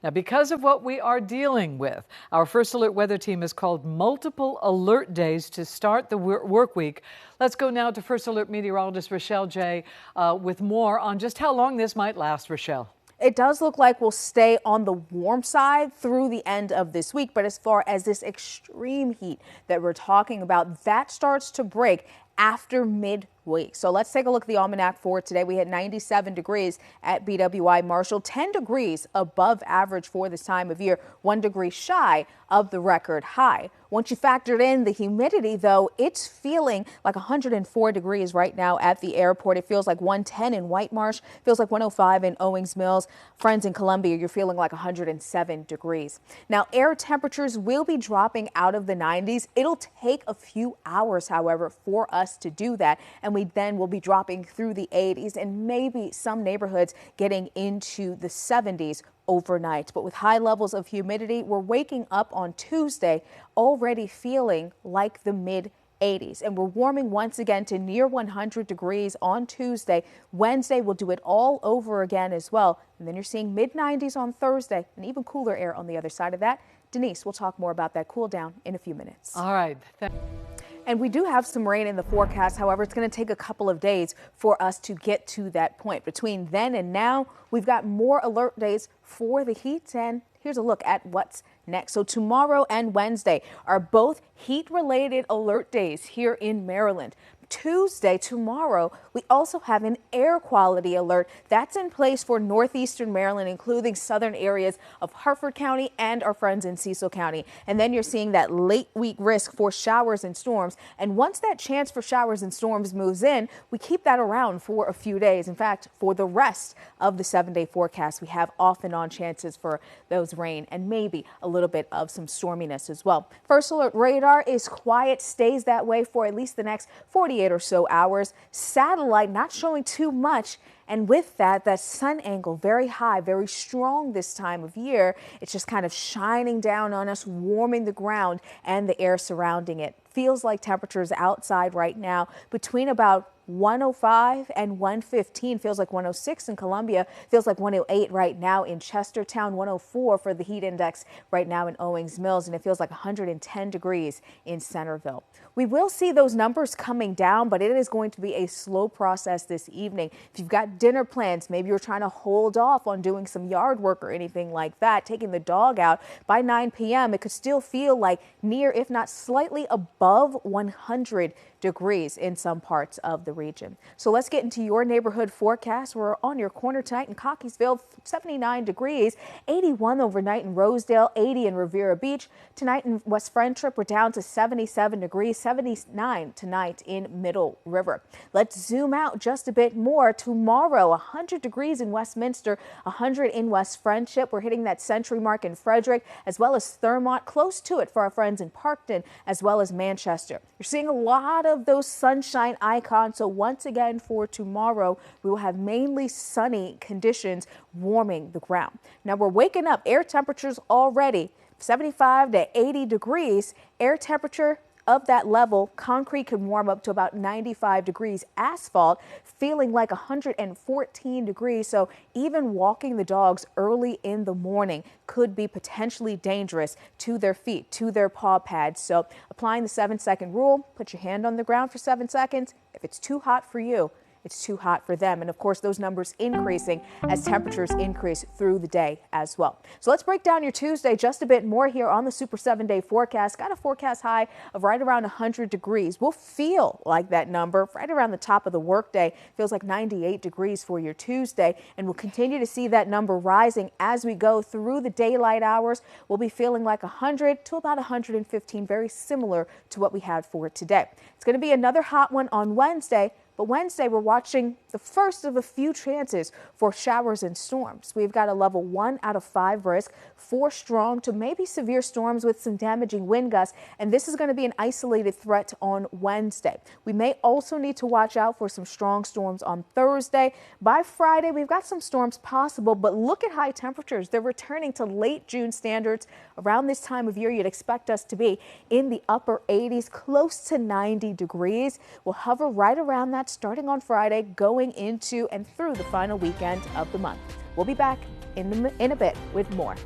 Now, because of what we are dealing with, our First Alert weather team has called multiple alert days to start the work week. Let's go now to First Alert meteorologist Rochelle J. With more on just how long this might last, Rochelle. It does look like we'll stay on the warm side through the end of this week. But as far as this extreme heat that we're talking about, that starts to break after midweek. So let's take a look at the almanac for today. We had 97 degrees at BWI Marshall, 10 degrees above average for this time of year, 1 degree shy of the record high. Once you factored in the humidity, though, it's feeling like 104 degrees right now at the airport. It feels like 110 in White Marsh, feels like 105 in Owings Mills. Friends in Columbia, you're feeling like 107 degrees. Now, air temperatures will be dropping out of the 90s. It'll take a few hours, however, for us to do that. And we then will be dropping through the 80s and maybe some neighborhoods getting into the 70s overnight. But with high levels of humidity, we're waking up on Tuesday already feeling like the mid 80s, and we're warming once again to near 100 degrees on Tuesday. Wednesday, we'll do it all over again as well. And then you're seeing mid 90s on Thursday and even cooler air on the other side of that. Denise, we'll talk more about that cool down in a few minutes. All right. And we do have some rain in the forecast. However, it's going to take a couple of days for us to get to that point. Between then and now, we've got more alert days for the heat. And here's a look at what's next. So tomorrow and Wednesday are both heat-related alert days here in Maryland. Tuesday, tomorrow, we also have an air quality alert that's in place for northeastern Maryland, including southern areas of Harford County and our friends in Cecil County. And then you're seeing that late week risk for showers and storms. And once that chance for showers and storms moves in, we keep that around for a few days. In fact, for the rest of the 7-day forecast, we have off and on chances for those rain and maybe a little bit of some storminess as well. First Alert radar is quiet, stays that way for at least the next 48 or so hours. Satellite not showing too much. And with that sun angle very high, very strong this time of year. It's just kind of shining down on us, warming the ground and the air surrounding it. Feels like temperatures outside right now between about 105 and 115. Feels like 106 in Columbia. Feels like 108 right now in Chestertown. 104 for the heat index right now in Owings Mills. And it feels like 110 degrees in Centerville. We will see those numbers coming down, but it is going to be a slow process this evening. If you've got dinner plans, maybe you're trying to hold off on doing some yard work or anything like that, taking the dog out by 9 p.m., it could still feel like near, if not slightly above 100 degrees in some parts of the region. So let's get into your neighborhood forecast. We're on your corner tonight in Cockeysville, 79 degrees, 81 overnight in Rosedale, 80 in Riviera Beach. Tonight in West Friendship, we're down to 77 degrees, 79 tonight in Middle River. Let's zoom out just a bit more. Tomorrow, 100 degrees in Westminster, 100 in West Friendship. We're hitting that century mark in Frederick, as well as Thurmont, close to it for our friends in Parkton, as well as Manchester. You're seeing a lot of those sunshine icons. So once again for tomorrow, we will have mainly sunny conditions warming the ground. Now we're waking up. Air temperatures already 75 to 80 degrees. Air temperature of that level, concrete can warm up to about 95 degrees. Asphalt feeling like 114 degrees. So even walking the dogs early in the morning could be potentially dangerous to their feet, to their paw pads. So applying the 7-second rule, put your hand on the ground for 7 seconds. If it's too hot for you, it's too hot for them. And of course, those numbers increasing as temperatures increase through the day as well. So let's break down your Tuesday just a bit more here on the Super 7-day forecast. Got a forecast high of right around 100 degrees. We'll feel like that number right around the top of the workday. Feels like 98 degrees for your Tuesday. And we'll continue to see that number rising as we go through the daylight hours. We'll be feeling like 100 to about 115, very similar to what we had for today. It's going to be another hot one on Wednesday. But Wednesday, we're watching the first of a few chances for showers and storms. We've got a level 1 out of 5 risk, 4 strong to maybe severe storms with some damaging wind gusts. And this is going to be an isolated threat on Wednesday. We may also need to watch out for some strong storms on Thursday. By Friday, we've got some storms possible, but look at high temperatures. They're returning to late June standards. Around this time of year, you'd expect us to be in the upper 80s, close to 90 degrees. We'll hover right around that starting on Friday, going into and through the final weekend of the month. We'll be back in a bit with more.